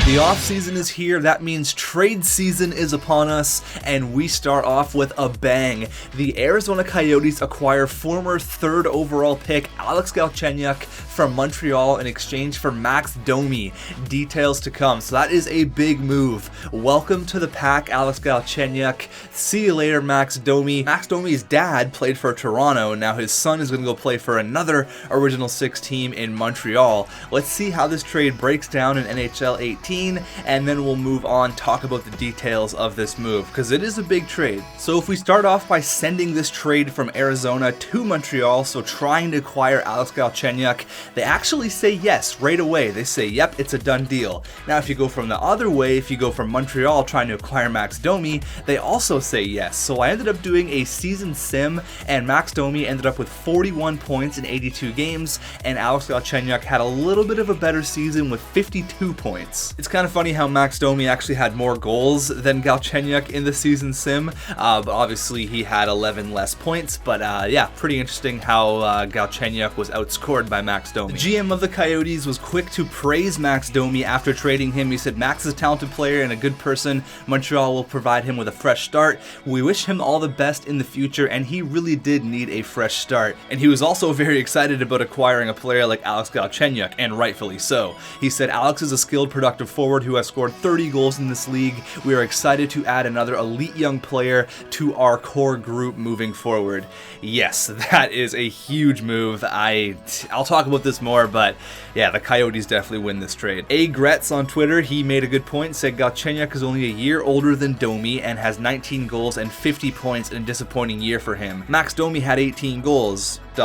The offseason is here, that means trade season is upon us, and we start off with a bang. The Arizona Coyotes acquire former 3rd overall pick Alex Galchenyuk from Montreal in exchange for Max Domi. Details to come, so that is a big move. Welcome to the pack, Alex Galchenyuk. See you later, Max Domi. Max Domi's dad played for Toronto, now his son is going to go play for another Original Six team in Montreal. Let's see how this trade breaks down in NHL 18. And then we'll move on, talk about the details of this move, because it is a big trade. So if we start off by sending this trade from Arizona to Montreal, so trying to acquire Alex Galchenyuk, they actually say yes right away. They say, yep, it's a done deal. Now if you go from the other way, if you go from Montreal trying to acquire Max Domi, they also say yes. So I ended up doing a season sim, and Max Domi ended up with 41 points in 82 games, and Alex Galchenyuk had a little bit of a better season with 52 points. It's kind of funny how Max Domi actually had more goals than Galchenyuk in the season sim, but obviously he had 11 less points, but yeah, pretty interesting how Galchenyuk was outscored by Max Domi. The GM of the Coyotes was quick to praise Max Domi after trading him. He said, Max is a talented player and a good person. Montreal will provide him with a fresh start. We wish him all the best in the future, and he really did need a fresh start. And he was also very excited about acquiring a player like Alex Galchenyuk, and rightfully so. He said, Alex is a skilled, productive forward who has scored 30 goals in this league. We are excited to add another elite young player to our core group moving forward. Yes, that is a huge move. I'll talk about this more, but yeah, the Coyotes definitely win this trade. A. Gretz on Twitter, he made a good point, said Galchenyuk is only a year older than Domi and has 19 goals and 50 points in a disappointing year for him. Max Domi had 18 goals, in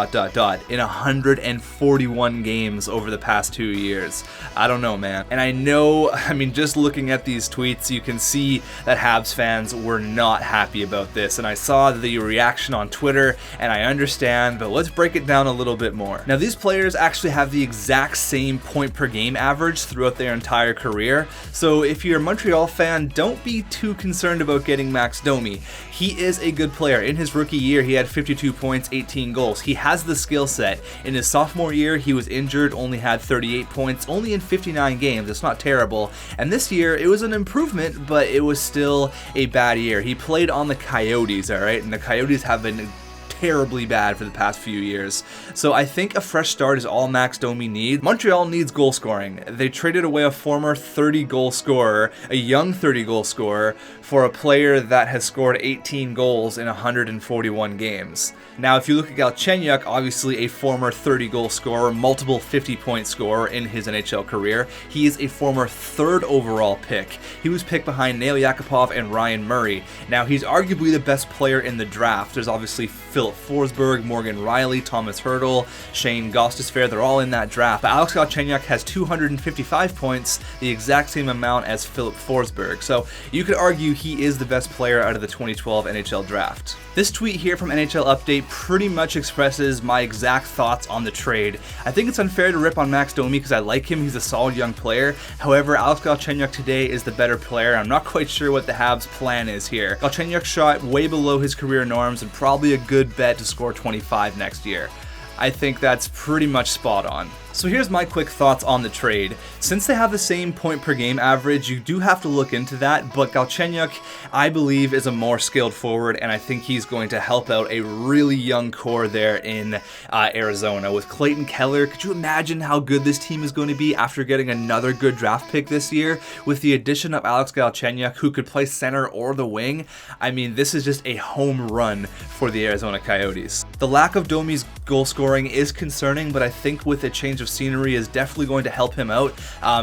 141 games over the past 2 years. I don't know, man. And I know, just looking at these tweets, you can see that Habs fans were not happy about this. And I saw the reaction on Twitter, and I understand, but let's break it down a little bit more. Now, these players actually have the exact same point per game average throughout their entire career. So if you're a Montreal fan, don't be too concerned about getting Max Domi. He is a good player. In his rookie year, he had 52 points, 18 goals. He has the skill set. In his sophomore year, he was injured, only had 38 points, only in 59 games. It's not terrible. And this year, it was an improvement, but it was still a bad year. He played on the Coyotes, all right? And the Coyotes have been terribly bad for the past few years. So I think a fresh start is all Max Domi needs. Montreal needs goal scoring. They traded away a former 30-goal scorer, a young 30-goal scorer, for a player that has scored 18 goals in 141 games. Now, if you look at Galchenyuk, obviously a former 30-goal scorer, multiple 50-point scorer in his NHL career. He is a former 3rd overall pick. He was picked behind Nail Yakupov and Ryan Murray. Now, he's arguably the best player in the draft. There's obviously Philip Forsberg, Morgan Riley, Thomas Hertl, Shane Gostisbehere. They're all in that draft. But Alex Galchenyuk has 255 points, the exact same amount as Philip Forsberg. So you could argue he is the best player out of the 2012 NHL draft. This tweet here from NHL Update pretty much expresses my exact thoughts on the trade. I think it's unfair to rip on Max Domi because I like him. He's a solid young player. However, Alex Galchenyuk today is the better player. I'm not quite sure what the Habs' plan is here. Galchenyuk shot way below his career norms and probably a good bet to score 25 next year. I think that's pretty much spot on. So here's my quick thoughts on the trade. Since they have the same point per game average, you do have to look into that, but Galchenyuk, I believe, is a more skilled forward, and I think he's going to help out a really young core there in Arizona. With Clayton Keller, could you imagine how good this team is going to be after getting another good draft pick this year? With the addition of Alex Galchenyuk, who could play center or the wing, this is just a home run for the Arizona Coyotes. The lack of Domi's goal scoring is concerning, but I think with a change of scenery is definitely going to help him out.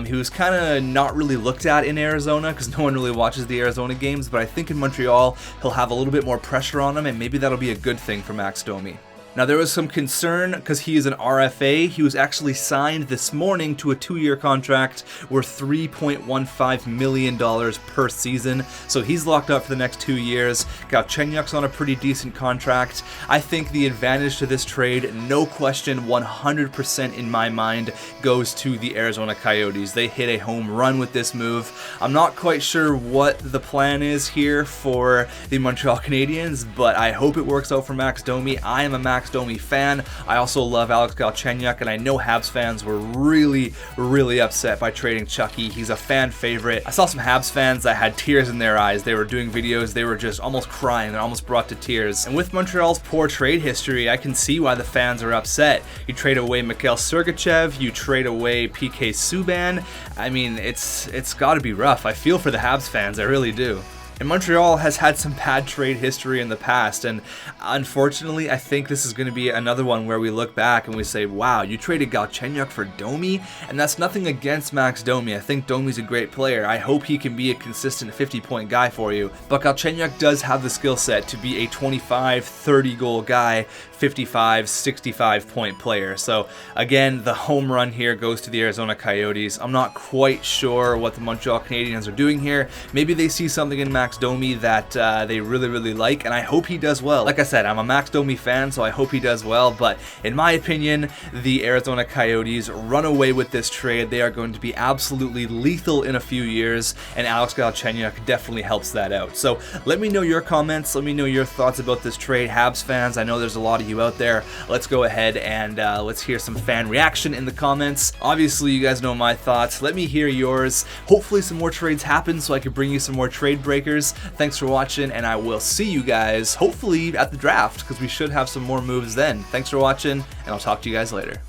He was kind of not really looked at in Arizona because no one really watches the Arizona games, but I think in Montreal he'll have a little bit more pressure on him, and maybe that'll be a good thing for Max Domi. Now, there was some concern because he is an RFA. He was actually signed this morning to a 2-year contract worth $3.15 million per season. So he's locked up for the next 2 years. Galchenyuk's on a pretty decent contract. I think the advantage to this trade, no question, 100% in my mind, goes to the Arizona Coyotes. They hit a home run with this move. I'm not quite sure what the plan is here for the Montreal Canadiens, but I hope it works out for Max Domi. I am a Max Max Domi fan. I also love Alex Galchenyuk, and I know Habs fans were really upset by trading Chucky. He's a fan favorite. I saw some Habs fans that had tears in their eyes. They were doing videos, they were just almost crying, they're almost brought to tears. And with Montreal's poor trade history, I can see why the fans are upset. You trade away Mikhail Sergachev, you trade away PK Subban. I mean, it's gotta be rough. I feel for the Habs fans, I really do. And Montreal has had some bad trade history in the past, and unfortunately, I think this is going to be another one where we look back and we say, wow, you traded Galchenyuk for Domi? And that's nothing against Max Domi. I think Domi's a great player. I hope he can be a consistent 50-point guy for you. But Galchenyuk does have the skill set to be a 25, 30-goal guy, 55, 65-point player. So again, the home run here goes to the Arizona Coyotes. I'm not quite sure what the Montreal Canadiens are doing here. Maybe they see something in Max Domi that they really like, and I hope he does well. Like I said, I'm a Max Domi fan, so I hope he does well, but in my opinion, the Arizona Coyotes run away with this trade. They are going to be absolutely lethal in a few years, and Alex Galchenyuk definitely helps that out. So let me know your comments, let me know your thoughts about this trade. Habs fans, I know there's a lot of you out there. Let's go ahead and let's hear some fan reaction in the comments. Obviously, you guys know my thoughts. Let me hear yours. Hopefully some more trades happen so I can bring you some more trade breakers. Thanks for watching, and I will see you guys hopefully at the draft, because we should have some more moves then. Thanks for watching, and I'll talk to you guys later.